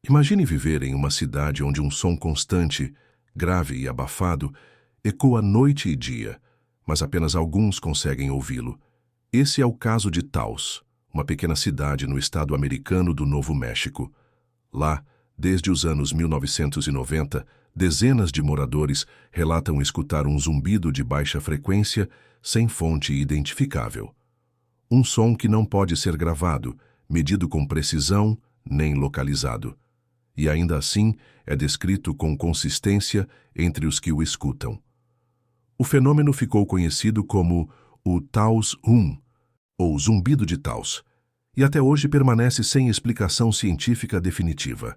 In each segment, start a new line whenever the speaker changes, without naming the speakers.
Imagine viver em uma cidade onde um som constante, grave e abafado, ecoa noite e dia, mas apenas alguns conseguem ouvi-lo. Esse é o caso de Taos, uma pequena cidade no estado americano do Novo México. Lá, desde os anos 1990, dezenas de moradores relatam escutar um zumbido de baixa frequência sem fonte identificável. Um som que não pode ser gravado, medido com precisão, nem localizado. E ainda assim é descrito com consistência entre os que o escutam. O fenômeno ficou conhecido como o Taos Hum, ou zumbido de Taos, e até hoje permanece sem explicação científica definitiva.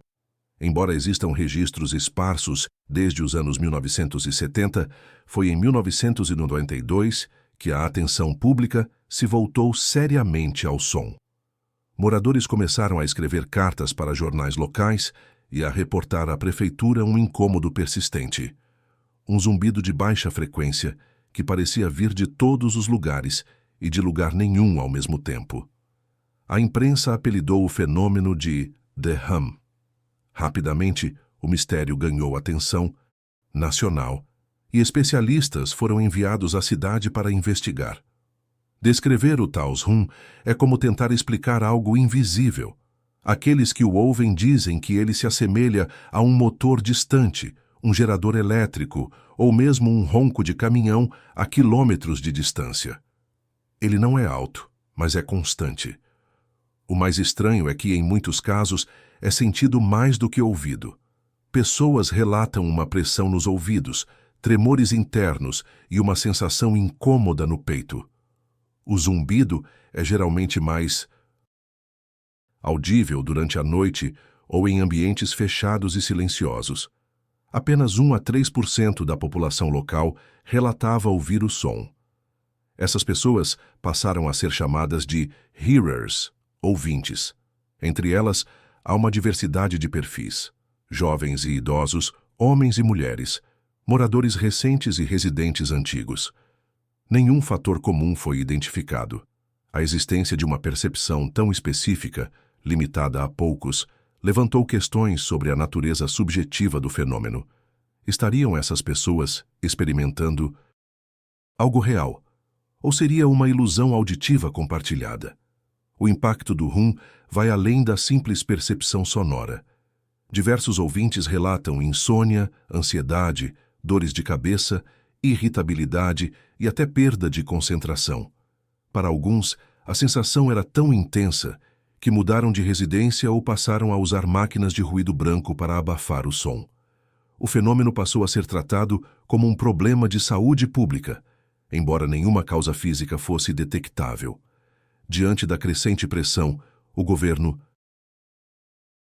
Embora existam registros esparsos desde os anos 1970, foi em 1992 que a atenção pública se voltou seriamente ao som. Moradores começaram a escrever cartas para jornais locais e a reportar à prefeitura um incômodo persistente. Um zumbido de baixa frequência que parecia vir de todos os lugares e de lugar nenhum ao mesmo tempo. A imprensa apelidou o fenômeno de The Hum. Rapidamente, o mistério ganhou atenção nacional e especialistas foram enviados à cidade para investigar. Descrever o Taos Hum é como tentar explicar algo invisível. Aqueles que o ouvem dizem que ele se assemelha a um motor distante, um gerador elétrico ou mesmo um ronco de caminhão a quilômetros de distância. Ele não é alto, mas é constante. O mais estranho é que, em muitos casos, é sentido mais do que ouvido. Pessoas relatam uma pressão nos ouvidos, tremores internos e uma sensação incômoda no peito. O zumbido é geralmente mais audível durante a noite ou em ambientes fechados e silenciosos. Apenas 1 a 3% da população local relatava ouvir o som. Essas pessoas passaram a ser chamadas de hearers, ouvintes. Entre elas, há uma diversidade de perfis: jovens e idosos, homens e mulheres, moradores recentes e residentes antigos. Nenhum fator comum foi identificado. A existência de uma percepção tão específica, limitada a poucos, levantou questões sobre a natureza subjetiva do fenômeno. Estariam essas pessoas experimentando algo real? Ou seria uma ilusão auditiva compartilhada? O impacto do hum vai além da simples percepção sonora. Diversos ouvintes relatam insônia, ansiedade, dores de cabeça, irritabilidade e até perda de concentração. Para alguns, a sensação era tão intensa que mudaram de residência ou passaram a usar máquinas de ruído branco para abafar o som. O fenômeno passou a ser tratado como um problema de saúde pública, embora nenhuma causa física fosse detectável. Diante da crescente pressão, o governo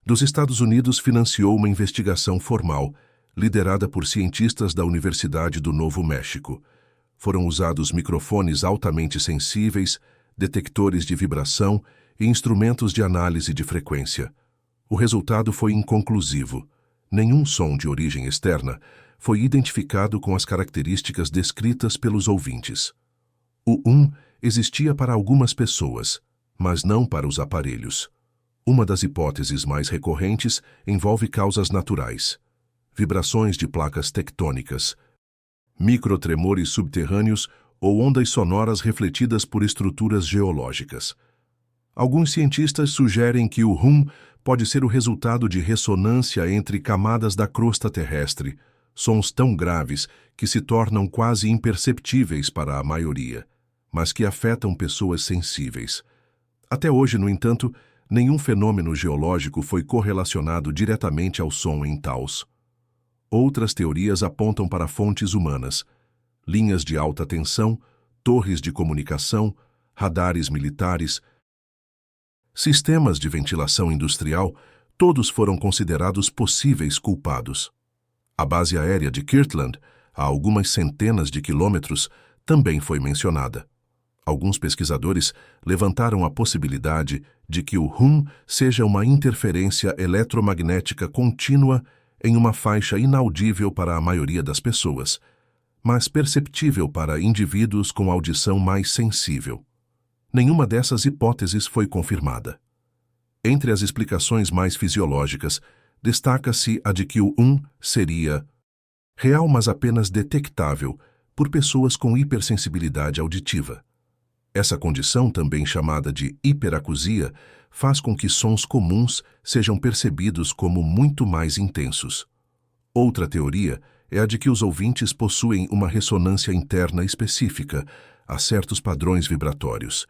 dos Estados Unidos financiou uma investigação formal, liderada por cientistas da Universidade do Novo México. Foram usados microfones altamente sensíveis, detectores de vibração e instrumentos de análise de frequência. O resultado foi inconclusivo. Nenhum som de origem externa foi identificado com as características descritas pelos ouvintes. O existia para algumas pessoas, mas não para os aparelhos. Uma das hipóteses mais recorrentes envolve causas naturais: vibrações de placas tectônicas, microtremores subterrâneos ou ondas sonoras refletidas por estruturas geológicas. Alguns cientistas sugerem que o hum pode ser o resultado de ressonância entre camadas da crosta terrestre, sons tão graves que se tornam quase imperceptíveis para a maioria, mas que afetam pessoas sensíveis. Até hoje, no entanto, nenhum fenômeno geológico foi correlacionado diretamente ao som em Taos. Outras teorias apontam para fontes humanas: linhas de alta tensão, torres de comunicação, radares militares, sistemas de ventilação industrial, todos foram considerados possíveis culpados. A base aérea de Kirtland, a algumas centenas de quilômetros, também foi mencionada. Alguns pesquisadores levantaram a possibilidade de que o hum seja uma interferência eletromagnética contínua em uma faixa inaudível para a maioria das pessoas, mas perceptível para indivíduos com audição mais sensível. Nenhuma dessas hipóteses foi confirmada. Entre as explicações mais fisiológicas, Destaca-se a de que o seria real, mas apenas detectável por pessoas com hipersensibilidade auditiva. Essa condição, também chamada de hiperacusia, faz com que sons comuns sejam percebidos como muito mais intensos. Outra teoria é a de que os ouvintes possuem uma ressonância interna específica a certos padrões vibratórios.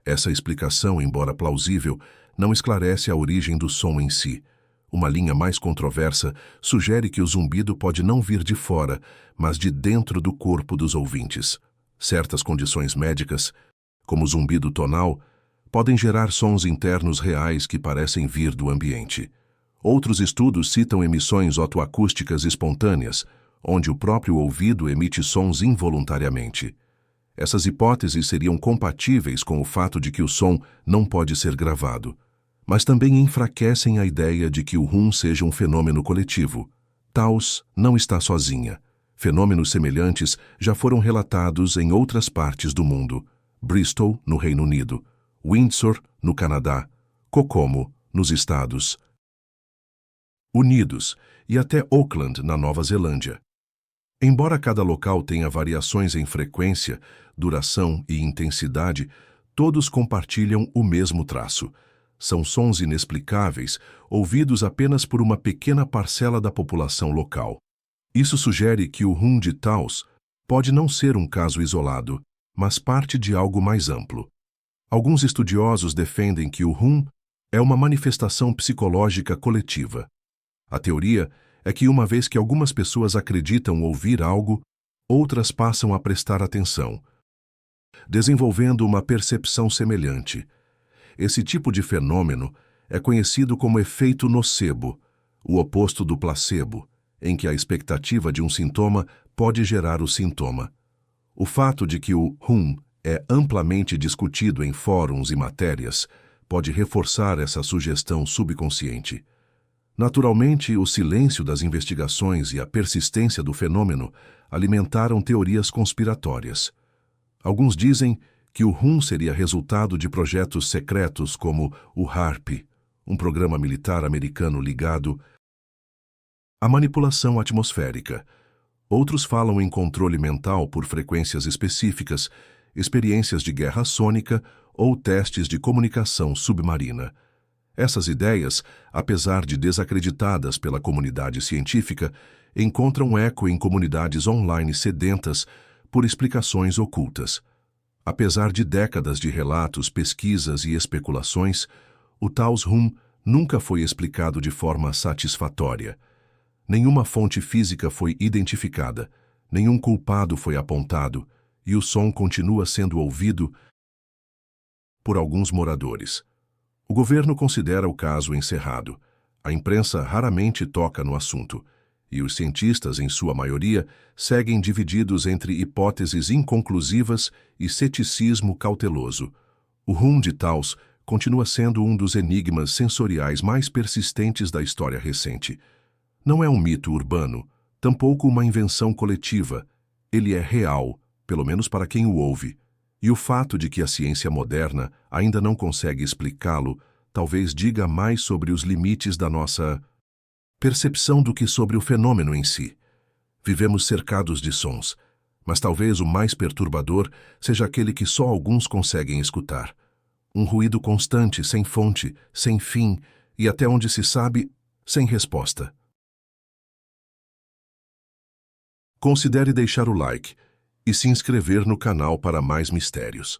Essa explicação, embora plausível, não esclarece a origem do som em si. Uma linha mais controversa sugere que o zumbido pode não vir de fora, mas de dentro do corpo dos ouvintes. Certas condições médicas, como o zumbido tonal, podem gerar sons internos reais que parecem vir do ambiente. Outros estudos citam emissões otoacústicas espontâneas, onde o próprio ouvido emite sons involuntariamente. Essas hipóteses seriam compatíveis com o fato de que o som não pode ser gravado, mas também enfraquecem a ideia de que o seja um fenômeno coletivo. Taos não está sozinha. Fenômenos semelhantes já foram relatados em outras partes do mundo. Bristol, no Reino Unido, Windsor, no Canadá, Kokomo, nos Estados Unidos e até Auckland, na Nova Zelândia. Embora cada local tenha variações em frequência, duração e intensidade, todos compartilham o mesmo traço. São sons inexplicáveis, ouvidos apenas por uma pequena parcela da população local. Isso sugere que o de Taos pode não ser um caso isolado, mas parte de algo mais amplo. Alguns estudiosos defendem que o é uma manifestação psicológica coletiva. A teoria é que, uma vez que algumas pessoas acreditam ouvir algo, outras passam a prestar atenção, desenvolvendo uma percepção semelhante. Esse tipo de fenômeno é conhecido como efeito nocebo, o oposto do placebo, em que a expectativa de um sintoma pode gerar o sintoma. O fato de que o é amplamente discutido em fóruns e matérias pode reforçar essa sugestão subconsciente. Naturalmente, o silêncio das investigações e a persistência do fenômeno alimentaram teorias conspiratórias. Alguns dizem que o seria resultado de projetos secretos como o HAARP, um programa militar americano ligado à manipulação atmosférica. Outros falam em controle mental por frequências específicas, experiências de guerra sônica ou testes de comunicação submarina. Essas ideias, apesar de desacreditadas pela comunidade científica, encontram eco em comunidades online sedentas por explicações ocultas. Apesar de décadas de relatos, pesquisas e especulações, o Taos nunca foi explicado de forma satisfatória. Nenhuma fonte física foi identificada, nenhum culpado foi apontado, e o som continua sendo ouvido por alguns moradores. O governo considera o caso encerrado. A imprensa raramente toca no assunto, e os cientistas, em sua maioria, seguem divididos entre hipóteses inconclusivas e ceticismo cauteloso. O de Taos continua sendo um dos enigmas sensoriais mais persistentes da história recente. Não é um mito urbano, tampouco uma invenção coletiva. Ele é real, pelo menos para quem o ouve. E o fato de que a ciência moderna ainda não consegue explicá-lo talvez diga mais sobre os limites da nossa percepção do que sobre o fenômeno em si. Vivemos cercados de sons, mas talvez o mais perturbador seja aquele que só alguns conseguem escutar. Um ruído constante, sem fonte, sem fim e, até onde se sabe, sem resposta. Considere deixar o like e se inscrever no canal para mais mistérios.